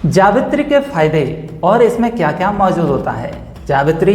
जावित्री के फायदे और इसमें क्या क्या मौजूद होता है। जावित्री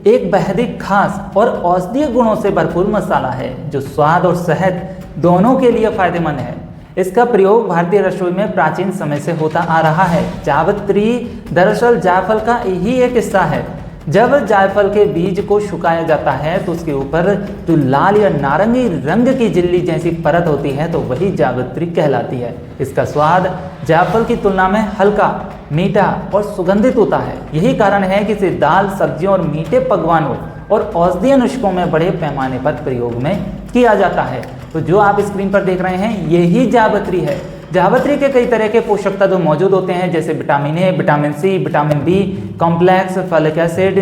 एक बेहद ही खास और औषधीय गुणों से भरपूर मसाला है जो स्वाद और सेहत दोनों के लिए फायदेमंद है। इसका प्रयोग भारतीय रसोई में प्राचीन समय से होता आ रहा है। जावित्री दरअसल जायफल का ही एक हिस्सा है। जब जायफल के बीज को सुखाया जाता है तो उसके ऊपर जो लाल या नारंगी रंग की झिल्ली जैसी परत होती है तो वही जावित्री कहलाती है। इसका स्वाद जायफल की तुलना में हल्का, मीठा और सुगंधित होता है। यही कारण है कि इसे दाल, सब्जियों और मीठे पकवानों और औषधीय नुस्खों में बड़े पैमाने पर प्रयोग में किया जाता है। तो जो आप स्क्रीन पर देख रहे हैं यही जावित्री है। जावित्री के कई तरह के पोषक तत्व मौजूद होते हैं जैसे vitamin A, vitamin C, vitamin B complex, folic acid,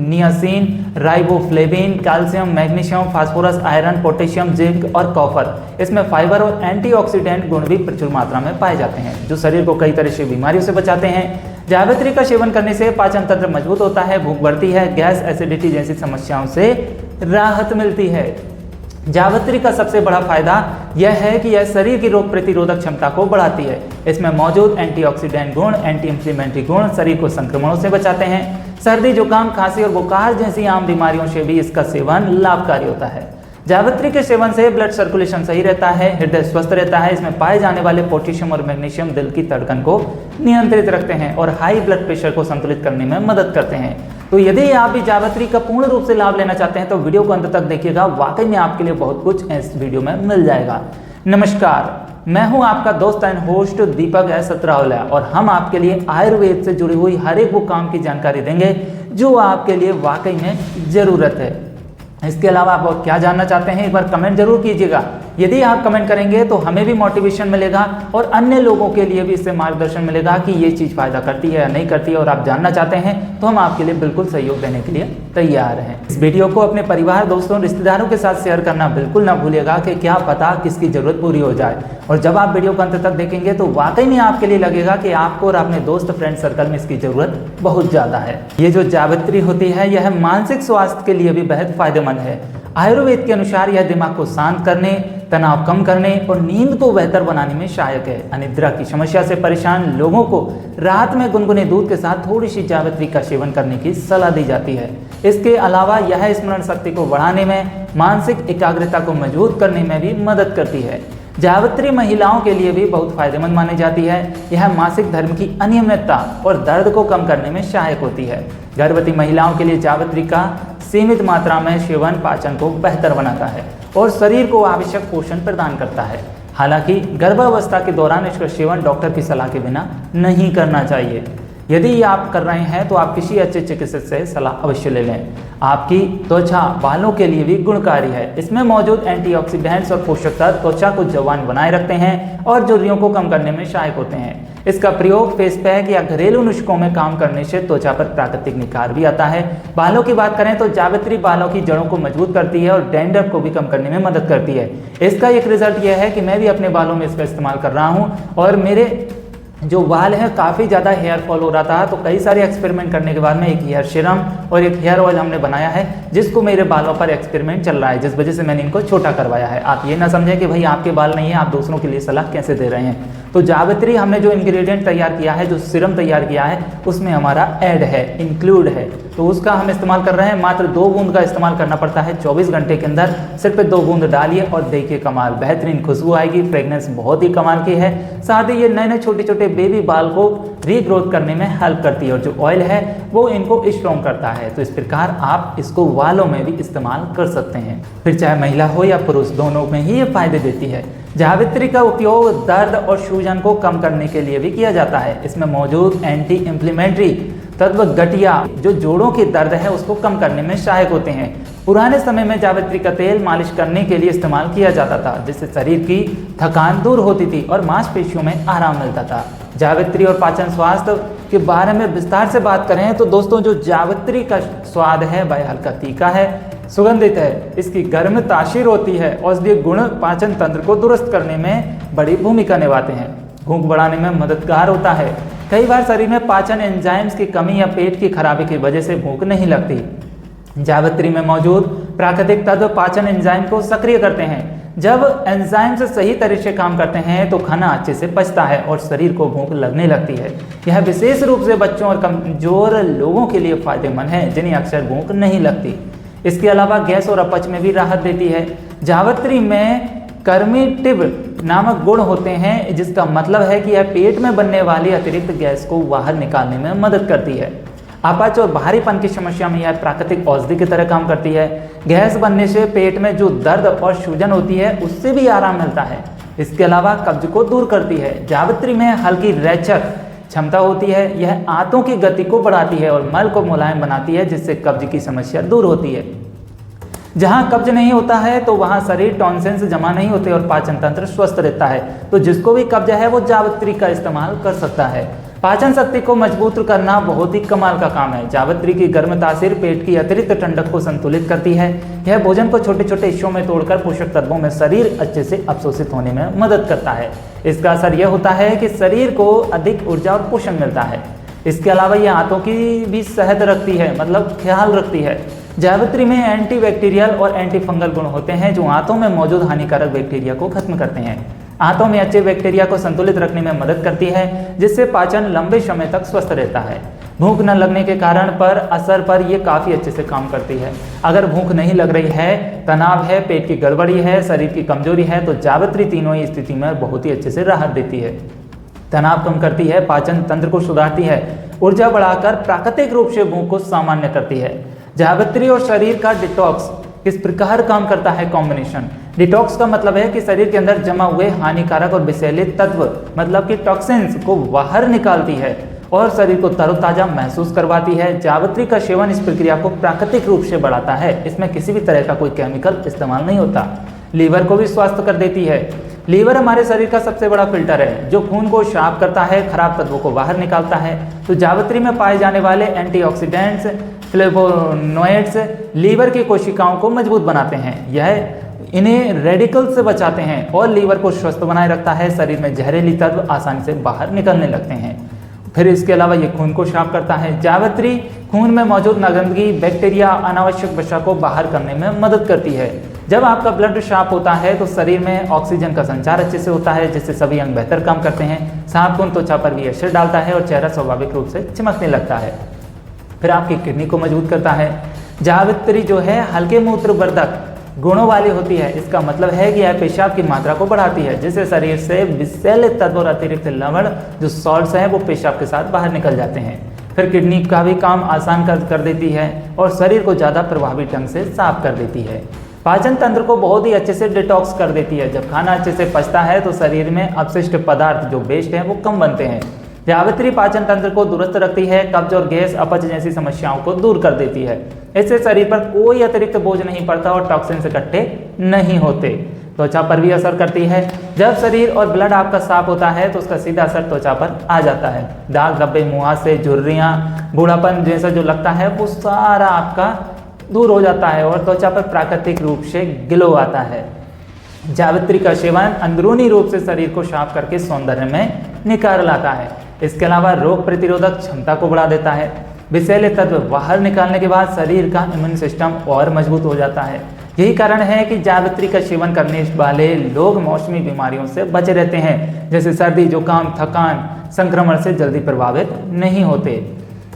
niacin, riboflavin, calcium, magnesium, phosphorus, iron, potassium, zinc और कॉपर। इसमें फाइबर और एंटीऑक्सीडेंट गुण भी प्रचुर मात्रा में पाए जाते हैं जो शरीर को कई तरह से बीमारियों से बचाते हैं। जावित्री का सेवन करने से पाचन तंत्र मजबूत होता है, भूख बढ़ती है, गैस, एसिडिटी जैसी समस्याओं से राहत मिलती है। जावित्री का सबसे बड़ा फायदा यह है कि यह शरीर की रोग प्रतिरोधक क्षमता को बढ़ाती है। इसमें मौजूद एंटीऑक्सीडेंट गुण, एंटी इंफ्लेमेटरी गुण शरीर को संक्रमणों से बचाते हैं। सर्दी, जुकाम, खांसी और बुखार जैसी आम बीमारियों से भी इसका सेवन लाभकारी होता है। जावित्री के सेवन से ब्लड सर्कुलेशन सही रहता है, हृदय स्वस्थ रहता है। इसमें पाए जाने वाले पोटेशियम और मैग्नीशियम दिल की धड़कन को नियंत्रित रखते हैं और हाई ब्लड प्रेशर को संतुलित करने में मदद करते हैं। तो यदि आप भी जावित्री का पूर्ण रूप से लाभ लेना चाहते हैं तो वीडियो को अंत तक देखिएगा, वाकई में आपके लिए बहुत कुछ इस वीडियो में मिल जाएगा। नमस्कार, मैं हूं आपका दोस्त एंड होस्ट दीपक एस सत्रावलिया और हम आपके लिए आयुर्वेद से जुड़ी हुई हर एक वो काम की जानकारी देंगे जो आपके लिए वाकई में ज़रूरत है। इसके अलावा आप और क्या जानना चाहते हैं एक बार कमेंट जरूर कीजिएगा। यदि आप कमेंट करेंगे तो हमें भी मोटिवेशन मिलेगा और अन्य लोगों के लिए भी इससे मार्गदर्शन मिलेगा कि ये चीज़ फायदा करती है या नहीं करती है। और आप जानना चाहते हैं तो हम आपके लिए बिल्कुल सहयोग देने के लिए तैयार हैं। इस वीडियो को अपने परिवार, दोस्तों, रिश्तेदारों के साथ शेयर करना बिल्कुल ना भूलिएगा कि क्या पता किसकी जरूरत पूरी हो जाए। और जब आप वीडियो को अंत तक देखेंगे तो वाकई में आपके लिए लगेगा कि आपको और अपने दोस्त फ्रेंड सर्कल में इसकी जरूरत बहुत ज़्यादा है। ये जो जावित्री होती है यह मानसिक स्वास्थ्य के लिए भी बेहद फायदेमंद है। आयुर्वेद के अनुसार यह दिमाग को शांत करने, तनाव कम करने और नींद को बेहतर बनाने में सहायक है। अनिद्रा की समस्या से परेशान लोगों को रात में गुनगुने दूध के साथ थोड़ी सी जावित्री का सेवन करने की सलाह दी जाती है। इसके अलावा यह स्मरण शक्ति को बढ़ाने में, मानसिक एकाग्रता को मजबूत करने में भी मदद करती है। जावित्री महिलाओं के लिए भी बहुत फायदेमंद मानी जाती है। यह मासिक धर्म की अनियमितता और दर्द को कम करने में सहायक होती है। गर्भवती महिलाओं के लिए जावित्री का सीमित मात्रा में सेवन पाचन को बेहतर बनाता है और शरीर को आवश्यक पोषण प्रदान करता है। हालांकि गर्भावस्था के दौरान इसका सेवन डॉक्टर की सलाह के बिना नहीं करना चाहिए। यदि आप कर रहे हैं तो आप किसी अच्छे चिकित्सक से सलाह अवश्य ले लें। आपकी त्वचा बालों के लिए भी गुणकारी है। इसमें मौजूद एंटीऑक्सीडेंट्स और पोषक तत्व त्वचा को जवान बनाए रखते हैं और झुर्रियों को कम करने में सहायक होते हैं। इसका प्रयोग फेस पैक या घरेलू नुस्खों में काम करने से त्वचा पर प्राकृतिक निखार भी आता है। बालों की बात करें तो जावित्री बालों की जड़ों को मजबूत करती है और डैंड्रफ को भी कम करने में मदद करती है। इसका एक रिजल्ट यह है कि मैं भी अपने बालों में इसका इस्तेमाल कर रहा हूँ और मेरे जो बाल हैं काफ़ी ज़्यादा हेयर फॉल हो रहा था। तो कई सारे एक्सपेरिमेंट करने के बाद में एक हेयर सीरम और एक हेयर ऑयल हमने बनाया है जिसको मेरे बालों पर एक्सपेरिमेंट चल रहा है, जिस वजह से मैंने इनको छोटा करवाया है। आप ये ना समझें कि भाई आपके बाल नहीं है, आप दूसरों के लिए सलाह कैसे दे रहे हैं। तो जावित्री हमने जो इंग्रेडिएंट तैयार किया है, जो सीरम तैयार किया है, उसमें हमारा ऐड है, इंक्लूड है, तो उसका हम इस्तेमाल कर रहे हैं। मात्र 2 बूंद का इस्तेमाल करना पड़ता है 24 घंटे के अंदर। सिर्फ 2 बूंद डालिए और देखिए कमाल, बेहतरीन खुशबू आएगी, फ्रेगनेंस बहुत ही कमाल की है। साथ ही ये नए नए छोटे छोटे बेबी बाल को रीग्रोथ करने में हेल्प करती है और जो ऑयल है वो इनको स्ट्रॉन्ग करता है। तो इस प्रकार आप इसको बालों में भी इस्तेमाल कर सकते हैं, फिर चाहे महिला हो या पुरुष, दोनों में ही ये फायदे देती है। जावित्री का उपयोग दर्द और सूजन को कम करने के लिए भी किया जाता है। इसमें मौजूद एंटी इंफ्लेमेटरी तत्व गठिया जो जोड़ों के दर्द है उसको कम करने में सहायक होते हैं। पुराने समय में जावित्री का तेल मालिश करने के लिए इस्तेमाल किया जाता था जिससे शरीर की थकान दूर होती थी और मांसपेशियों में आराम मिलता था। जावित्री और पाचन स्वास्थ्य के बारे में विस्तार से बात करें तो दोस्तों जो जावित्री का स्वाद है वह हल्का तीखा है, सुगंधित है, इसकी गर्म तासीर होती है। औषधीय गुण पाचन तंत्र को दुरुस्त करने में बड़ी भूमिका निभाते हैं, भूख बढ़ाने में मददगार होता है। कई बार शरीर में पाचन एंजाइम्स की कमी या पेट की खराबी की वजह से भूख नहीं लगती। जावित्री में मौजूद प्राकृतिक तत्व पाचन एंजाइम को सक्रिय करते हैं जब एंजाइम से सही तरह से काम करते हैं तो खाना अच्छे से पचता है और शरीर को भूख लगने लगती है। यह विशेष रूप से बच्चों और कमजोर लोगों के लिए फायदेमंद है जिन्हें अक्सर भूख नहीं लगती। इसके अलावा गैस और अपच में भी राहत देती है। जावित्री में कर्मिटिव नामक गुण होते हैं जिसका मतलब है कि यह पेट में बनने वाली अतिरिक्त गैस को बाहर निकालने में मदद करती है। अपच और भारीपन की समस्या में यह प्राकृतिक औषधि की तरह काम करती है। गैस बनने से पेट में जो दर्द और सूजन होती है उससे भी आराम मिलता है। इसके अलावा कब्ज को दूर करती है। जावित्री में हल्की रेचक क्षमता होती है। यह आंतों की गति को बढ़ाती है और मल को मुलायम बनाती है जिससे कब्ज की समस्या दूर होती है। जहाँ कब्ज नहीं होता है तो वहाँ शरीर टॉन्सिल्स जमा नहीं होते और पाचन तंत्र स्वस्थ रहता है। तो जिसको भी कब्ज है वो जावित्री का इस्तेमाल कर सकता है। पाचन शक्ति को मजबूत करना बहुत ही कमाल का काम है। जावित्री की गर्म तासीर पेट की अतिरिक्त ठंडक को संतुलित करती है। यह भोजन को छोटे छोटे हिस्सों में तोड़कर पोषक तत्वों में शरीर अच्छे से अवशोषित होने में मदद करता है। इसका असर यह होता है कि शरीर को अधिक ऊर्जा और पोषण मिलता है। इसके अलावा यह आंतों की भी सेहत रखती है, मतलब ख्याल रखती है। जावित्री में एंटीबैक्टीरियल और एंटी फंगल गुण होते हैं जो आंतों में मौजूद हानिकारक बैक्टीरिया को खत्म करते हैं। आंतों में अच्छे बैक्टीरिया को संतुलित रखने में मदद करती है जिससे पाचन लंबे समय तक स्वस्थ रहता है। भूख न लगने के कारण पर असर पर यह काफ़ी अच्छे से काम करती है। अगर भूख नहीं लग रही है, तनाव है, पेट की गड़बड़ी है, शरीर की कमजोरी है तो जावित्री तीनों ही स्थिति में बहुत ही अच्छे से राहत देती है। तनाव कम करती है, पाचन तंत्र को सुधारती है, ऊर्जा बढ़ाकर प्राकृतिक रूप से भूख को सामान्य करती है। जावित्री और शरीर का डिटॉक्स किस प्रकार काम करता है कॉम्बिनेशन। डिटॉक्स का मतलब है कि शरीर के अंदर जमा हुए हानिकारक और विषैले तत्व मतलब कि टॉक्सिन्स को बाहर निकालती है और शरीर को तरोताजा महसूस करवाती है। जावित्री का सेवन इस प्रक्रिया को प्राकृतिक रूप से बढ़ाता है। इसमें किसी भी तरह का कोई केमिकल इस्तेमाल नहीं होता। लीवर को भी स्वस्थ कर देती है। लीवर हमारे शरीर का सबसे बड़ा फिल्टर है जो खून को साफ करता है, खराब तत्वों को बाहर निकालता है। तो जावित्री में पाए जाने वाले एंटीऑक्सीडेंट्स, फ्लेवोनॉइड्स लीवर की कोशिकाओं को मजबूत बनाते हैं। यह इन्हें रेडिकल से बचाते हैं और लीवर को स्वस्थ बनाए रखता है। शरीर में जहरीली तत्व आसानी से बाहर निकलने लगते हैं। फिर इसके अलावा ये खून को साफ करता है। जावित्री खून में मौजूद गंदगी, बैक्टीरिया, अनावश्यक वसा को बाहर करने में मदद करती है। जब आपका ब्लड साफ होता है तो शरीर में ऑक्सीजन का संचार अच्छे से होता है जिससे सभी अंग बेहतर काम करते हैं। साफ खून त्वचा पर भी असर डालता है और चेहरा स्वाभाविक रूप से चमकने लगता है। फिर आपकी किडनी को मजबूत करता है। जावित्री जो है हल्के मूत्रवर्धक गुणों वाली होती है। इसका मतलब है कि यह पेशाब की मात्रा को बढ़ाती है जिससे शरीर से विषैले तत्व और अतिरिक्त लवण जो सॉल्ट्स हैं वो पेशाब के साथ बाहर निकल जाते हैं। फिर किडनी का भी काम आसान कर देती है और शरीर को ज़्यादा प्रभावी ढंग से साफ कर देती है। पाचन तंत्र को बहुत ही अच्छे से डिटॉक्स कर देती है। जब खाना अच्छे से पचता है तो शरीर में अपशिष्ट पदार्थ जो वेस्ट हैं वो कम बनते हैं। जावित्री पाचन तंत्र को दुरुस्त रखती है, कब्ज और गैस, अपच जैसी समस्याओं को दूर कर देती है। इससे शरीर पर कोई अतिरिक्त बोझ नहीं पड़ता और टॉक्सिन इकट्ठे नहीं होते। त्वचा पर भी असर करती है। जब शरीर और ब्लड आपका साफ होता है तो उसका सीधा असर त्वचा पर आ जाता है। दाग धब्बे, मुहासे, झुर्रियाँ, बूढ़ापन जैसा जो लगता है वो सारा आपका दूर हो जाता है और त्वचा पर प्राकृतिक रूप से ग्लो आता है। जावित्री का सेवन अंदरूनी रूप से शरीर को साफ करके सौंदर्य में निखार लाता है। इसके अलावा रोग प्रतिरोधक क्षमता को बढ़ा देता है। विषैले तत्व बाहर निकालने के बाद शरीर का इम्यून सिस्टम और मजबूत हो जाता है। यही कारण है कि जावित्री का सेवन करने वाले लोग मौसमी बीमारियों से बचे रहते हैं जैसे सर्दी, जुकाम, थकान, संक्रमण से जल्दी प्रभावित नहीं होते।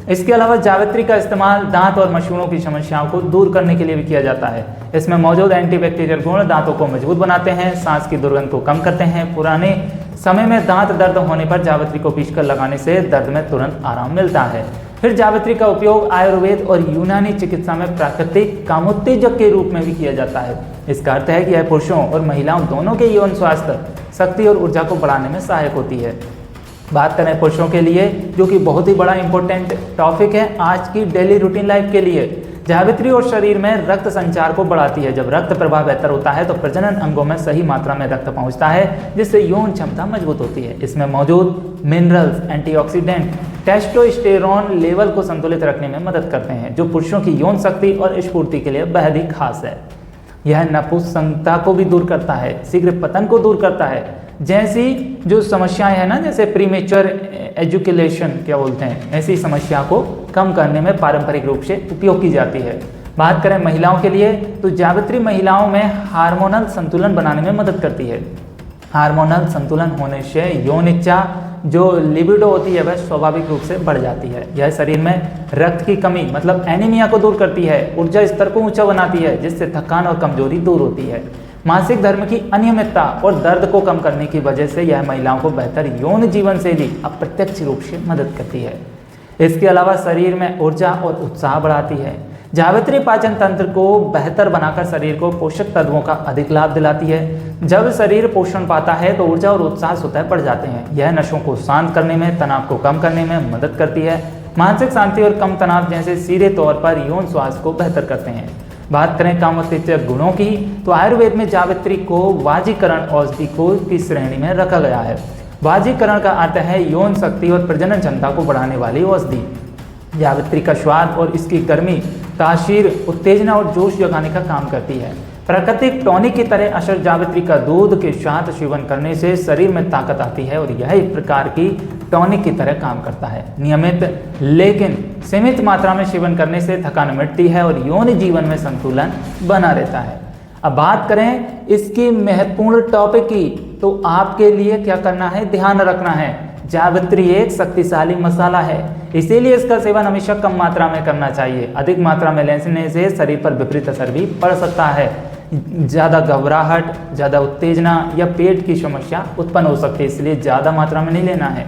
इसके अलावा जावित्री का इस्तेमाल दांत और मसूड़ों की समस्याओं को दूर करने के लिए भी किया जाता है। इसमें मौजूद एंटीबैक्टीरियल गुण दांतों को मजबूत बनाते हैं, सांस की दुर्गंध को कम करते हैं। पुराने समय में दांत दर्द होने पर जावित्री को पीसकर लगाने से दर्द में तुरंत आराम मिलता है। फिर जावित्री का उपयोग आयुर्वेद और यूनानी चिकित्सा में प्राकृतिक कामोत्तेजक के रूप में भी किया जाता है। इसका अर्थ है कि यह पुरुषों और महिलाओं दोनों के यौन स्वास्थ्य, शक्ति और ऊर्जा को बढ़ाने में सहायक होती है। बात करें पुरुषों के लिए जो कि बहुत ही बड़ा इंपॉर्टेंट टॉपिक है आज की डेली रूटीन लाइफ के लिए। जावित्री और शरीर में रक्त संचार को बढ़ाती है। जब रक्त प्रवाह बेहतर होता है तो प्रजनन अंगों में सही मात्रा में रक्त पहुंचता है जिससे यौन क्षमता मजबूत होती है। इसमें मौजूद मिनरल्स, एंटीऑक्सीडेंट टेस्टोस्टेरोन लेवल को संतुलित रखने में मदद करते हैं जो पुरुषों की यौन शक्ति और स्फूर्ति के लिए बेहद ही खास है। यह नपुंसकता को भी दूर करता है, शीघ्र पतन को दूर करता है, जैसी जो समस्याएं हैं ना, जैसे प्रीमेच्योर एजुकेशन क्या बोलते हैं, ऐसी समस्या को कम करने में पारंपरिक रूप से उपयोग की जाती है। बात करें महिलाओं के लिए तो जावित्री महिलाओं में हार्मोनल संतुलन बनाने में मदद करती है। हार्मोनल संतुलन होने से यौन इच्छा जो लिबिडो होती है वह स्वाभाविक रूप से बढ़ जाती है। यह शरीर में रक्त की कमी मतलब एनीमिया को दूर करती है, ऊर्जा स्तर को ऊंचा बनाती है, जिससे थकान और कमजोरी दूर होती है। मासिक धर्म की अनियमितता और दर्द को कम करने की वजह से यह महिलाओं को बेहतर यौन जीवन शैली अप्रत्यक्ष रूप से मदद करती है। इसके अलावा शरीर में ऊर्जा और उत्साह बढ़ाती है। जावित्री पाचन तंत्र को बेहतर बनाकर शरीर को पोषक तत्वों का अधिक लाभ दिलाती है। जब शरीर पोषण पाता है तो ऊर्जा और उत्साह स्वतः बढ़ जाते हैं। यह नशों को शांत करने में, तनाव को कम करने में मदद करती है। मानसिक शांति और कम तनाव जैसे सीधे तौर पर यौन स्वास्थ्य को बेहतर करते हैं। बात करें कामोत्तेजक गुणों की तो आयुर्वेद में जावित्री को वाजीकरण औषधि की श्रेणी में रखा गया है। वाजीकरण का अर्थ है यौन शक्ति और प्रजनन क्षमता को बढ़ाने वाली औषधि। जावित्री का स्वाद और इसकी गर्मी तासीर उत्तेजना और जोश जगाने का काम करती है। प्राकृतिक टॉनिक की तरह असर जावित्री का दूध के साथ सेवन करने से शरीर में ताकत आती है और यह एक प्रकार की टॉनिक की तरह काम करता है। नियमित लेकिन सीमित मात्रा में सेवन करने से थकान मिटती है और यौन जीवन में संतुलन बना रहता है। अब बात करें इसकी महत्वपूर्ण टॉपिक की तो आपके लिए क्या करना है, ध्यान रखना है। जावित्री एक शक्तिशाली मसाला है, इसीलिए इसका सेवन हमेशा कम मात्रा में करना चाहिए। अधिक मात्रा में लेने से शरीर पर विपरीत असर भी पड़ सकता है। ज़्यादा घबराहट, ज़्यादा उत्तेजना या पेट की समस्या उत्पन्न हो सकती है, इसलिए ज़्यादा मात्रा में नहीं लेना है।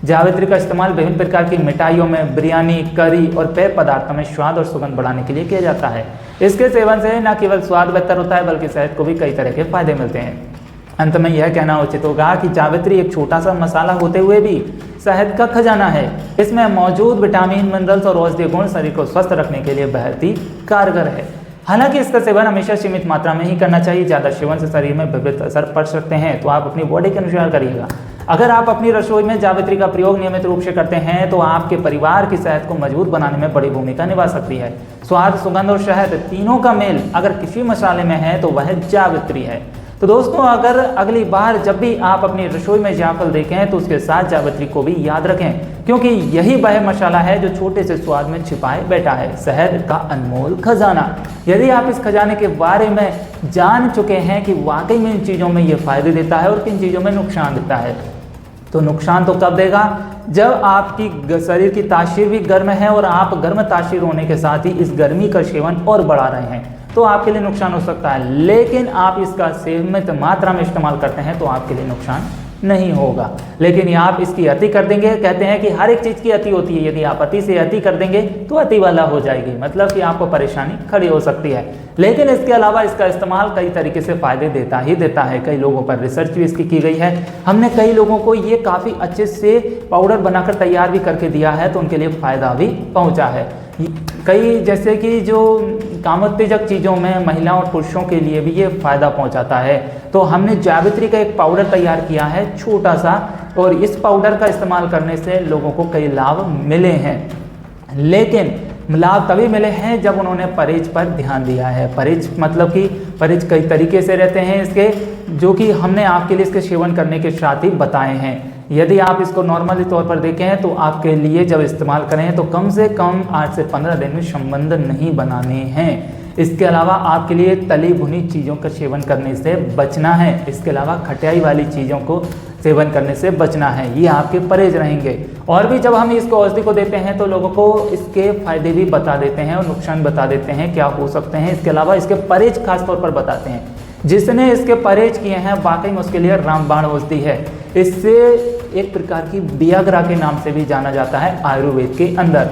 जावित्री का इस्तेमाल विभिन्न प्रकार की मिठाइयों में, बिरयानी, करी और पेय पदार्थों में स्वाद और सुगंध बढ़ाने के लिए किया जाता है। इसके सेवन से न केवल स्वाद बेहतर होता है बल्कि सेहत को भी कई तरह के फायदे मिलते हैं। अंत में यह कहना उचित होगा कि जावित्री एक छोटा सा मसाला होते हुए भी शहद का खजाना है। इसमें मौजूद विटामिन, मिनरल्स और औषधीय गुण शरीर को स्वस्थ रखने के लिए बेहद ही कारगर है। हालांकि इसका सेवन हमेशा सीमित मात्रा में ही करना चाहिए। ज़्यादा सेवन से शरीर में विपरीत असर पड़ सकते हैं, तो आप अपनी बॉडी के अनुसार करिएगा। अगर आप अपनी रसोई में जावित्री का प्रयोग नियमित रूप से करते हैं तो आपके परिवार की सेहत को मजबूत बनाने में बड़ी भूमिका निभा सकती है। स्वाद, सुगंध और शहद तीनों का मेल अगर किसी मसाले में है तो वह जावित्री है। तो दोस्तों, अगर अगली बार जब भी आप अपनी रसोई में जायफल देखें तो उसके साथ जावित्री को भी याद रखें, क्योंकि यही वह मसाला है जो छोटे से स्वाद में छिपाए बैठा है, शहद का अनमोल खजाना। यदि आप इस खजाने के बारे में जान चुके हैं कि वाकई में इन चीज़ों में ये फायदे देता है और किन चीज़ों में नुकसान देता है, तो नुकसान तो कब देगा, जब आपकी शरीर की तासीर भी गर्म है और आप गर्म तासीर होने के साथ ही इस गर्मी का सेवन और बढ़ा रहे हैं, तो आपके लिए नुकसान हो सकता है। लेकिन आप इसका सीमित मात्रा में इस्तेमाल करते हैं तो आपके लिए नुकसान नहीं होगा। लेकिन आप इसकी अति कर देंगे, कहते हैं कि हर एक चीज़ की अति होती है, यदि आप अति से अति कर देंगे तो अति वाला हो जाएगी, मतलब कि आपको परेशानी खड़ी हो सकती है। लेकिन इसके अलावा इसका इस्तेमाल कई तरीके से फ़ायदे देता ही देता है। कई लोगों पर रिसर्च भी इसकी की गई है। हमने कई लोगों को ये काफ़ी अच्छे से पाउडर बनाकर तैयार भी करके दिया है, तो उनके लिए फ़ायदा भी पहुँचा है। कई जैसे कि जो कामोत्तेजक चीज़ों में महिलाओं और पुरुषों के लिए भी ये फ़ायदा पहुंचाता है। तो हमने जावित्री का एक पाउडर तैयार किया है छोटा सा, और इस पाउडर का इस्तेमाल करने से लोगों को कई लाभ मिले हैं। लेकिन लाभ तभी मिले हैं जब उन्होंने परहेज पर ध्यान दिया है। परहेज मतलब कि परहेज कई तरीके से रहते हैं इसके, जो कि हमने आपके लिए इसके सेवन करने के साथ ही बताए हैं। यदि आप इसको नॉर्मली तौर पर देखें तो आपके लिए जब इस्तेमाल करें तो कम से कम 8 से 15 दिन में संबंध नहीं बनाने हैं। इसके अलावा आपके लिए तली भुनी चीज़ों का सेवन करने से बचना है। इसके अलावा खटाई वाली चीज़ों को सेवन करने से बचना है, ये आपके परहेज रहेंगे। और भी जब हम इसको औषधि को देते हैं तो लोगों को इसके फायदे भी बता देते हैं और नुकसान बता देते हैं क्या हो सकते हैं। इसके अलावा इसके परहेज खास तौर पर बताते हैं। जिसने इसके परहेज किए हैं वाकई में उसके लिए रामबाण औषधि है। इससे एक प्रकार की वियाग्रा के नाम से भी जाना जाता है आयुर्वेद के अंदर।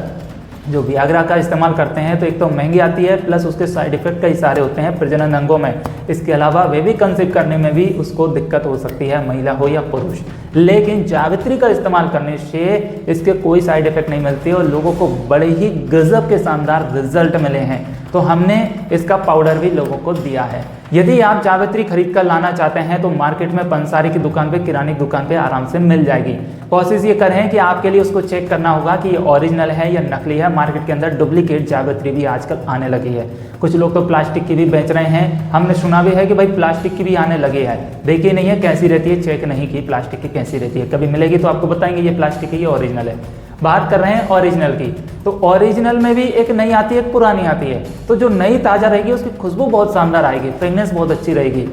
जो वियाग्रा का इस्तेमाल करते हैं तो एक तो महंगी आती है, प्लस उसके साइड इफेक्ट कई सारे होते हैं प्रजनन अंगों में। इसके अलावा वे भी कंसीव करने में भी उसको दिक्कत हो सकती है, महिला हो या पुरुष। लेकिन जावित्री का इस्तेमाल करने से इसके कोई साइड इफेक्ट नहीं मिलते और लोगों को बड़े ही गजब के शानदार रिजल्ट मिले हैं। तो हमने इसका पाउडर भी लोगों को दिया है। यदि आप जावित्री खरीद कर लाना चाहते हैं तो मार्केट में पंसारी की दुकान पे, किराने की दुकान पे आराम से मिल जाएगी। कोशिश ये करें कि आपके लिए उसको चेक करना होगा कि ये ओरिजिनल है या नकली है। मार्केट के अंदर डुप्लीकेट जावित्री भी आजकल आने लगी है। कुछ लोग तो प्लास्टिक की भी बेच रहे हैं। हमने सुना भी है कि भाई प्लास्टिक की भी आने लगी है। देखी नहीं है कैसी रहती है, चेक नहीं की प्लास्टिक की कैसी रहती है। कभी मिलेगी तो आपको बताएंगे ये प्लास्टिक की, ये ओरिजिनल है। बात कर रहे हैं ओरिजिनल की, तो ओरिजिनल में भी एक नई आती है, एक पुरानी आती है। तो जो नई ताज़ा रहेगी उसकी खुशबू बहुत शानदार आएगी, फ्रेगनेंस बहुत अच्छी रहेगी।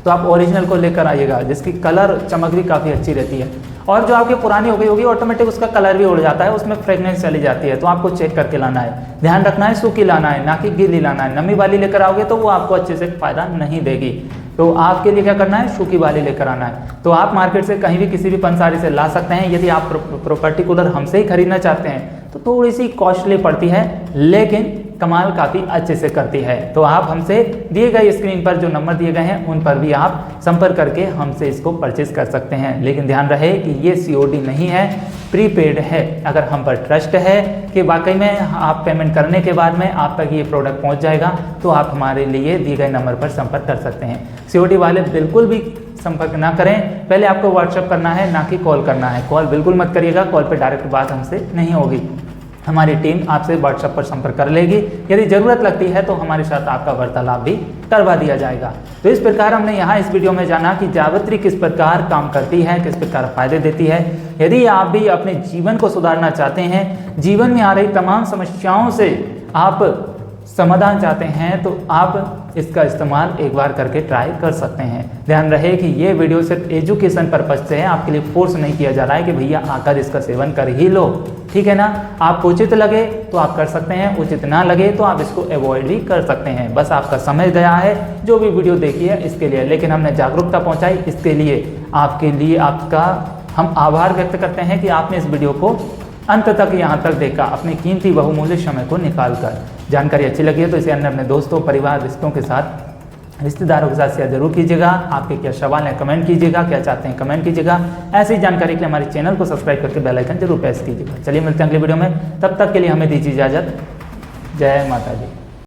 तो आप ओरिजिनल को लेकर आइएगा, जिसकी कलर चमक भी काफ़ी अच्छी रहती है। और जो आपकी पुरानी हो गई होगी ऑटोमेटिक उसका कलर भी उड़ जाता है, उसमें फ्रेगनेंस चली जाती है। तो आपको चेक करके लाना है, ध्यान रखना है सूखी लाना है, ना कि गीली लाना है। नमी वाली लेकर आओगे तो वो आपको अच्छे से फ़ायदा नहीं देगी। तो आपके लिए क्या करना है, सूखी वाली लेकर आना है। तो आप मार्केट से कहीं भी किसी भी पंसारी से ला सकते हैं। यदि आप प्रॉपर्टी कूलर हमसे ही खरीदना चाहते हैं तो थोड़ी सी कॉस्टली पड़ती है, लेकिन कमाल काफ़ी अच्छे से करती है। तो आप हमसे दिए गए स्क्रीन पर जो नंबर दिए गए हैं उन पर भी आप संपर्क करके हमसे इसको परचेज कर सकते हैं। लेकिन ध्यान रहे कि ये COD नहीं है, प्रीपेड है। अगर हम पर ट्रस्ट है कि वाकई में आप पेमेंट करने के बाद में आप तक ये प्रोडक्ट पहुंच जाएगा, तो आप हमारे लिए दिए गए नंबर पर संपर्क कर सकते हैं। COD वाले बिल्कुल भी संपर्क ना करें, पहले आपको व्हाट्सएप करना है, ना कि कॉल करना है। कॉल बिल्कुल मत करिएगा, कॉल पर डायरेक्ट बात हमसे नहीं होगी। हमारी टीम आपसे व्हाट्सएप पर संपर्क कर लेगी। यदि ज़रूरत लगती है तो हमारे साथ आपका वार्तालाप भी करवा दिया जाएगा। तो इस प्रकार हमने यहाँ इस वीडियो में जाना कि जावित्री किस प्रकार काम करती है, किस प्रकार फायदे देती है। यदि आप भी अपने जीवन को सुधारना चाहते हैं, जीवन में आ रही तमाम समस्याओं से आप समाधान चाहते हैं, तो आप इसका इस्तेमाल एक बार करके ट्राई कर सकते हैं। ध्यान रहे कि ये वीडियो सिर्फ एजुकेशन पर्पज से है, आपके लिए फोर्स नहीं किया जा रहा है कि भैया आकर इसका सेवन कर ही लो, ठीक है ना। आपको उचित लगे तो आप कर सकते हैं, उचित ना लगे तो आप इसको अवॉइड भी कर सकते हैं। बस आपका समय गया है जो भी वीडियो देखी है इसके लिए, लेकिन हमने जागरूकता पहुँचाई इसके लिए आपका हम आभार व्यक्त करते हैं कि आपने इस वीडियो को अंत तक यहाँ तक देखा, अपने कीमती बहुमूल्य समय को निकाल कर। जानकारी अच्छी लगी है तो इसे अन्य अपने दोस्तों, परिवार, रिश्तों के साथ, रिश्तेदारों के साथ शेयर जरूर कीजिएगा। आपके क्या सवाल हैं कमेंट कीजिएगा, क्या चाहते हैं कमेंट कीजिएगा। ऐसी जानकारी के लिए हमारे चैनल को सब्सक्राइब करके बेल आइकन जरूर प्रेस कीजिएगा। चलिए मिलते हैं अगले वीडियो में, तब तक के लिए हमें दीजिए इजाज़त। जय माता दी।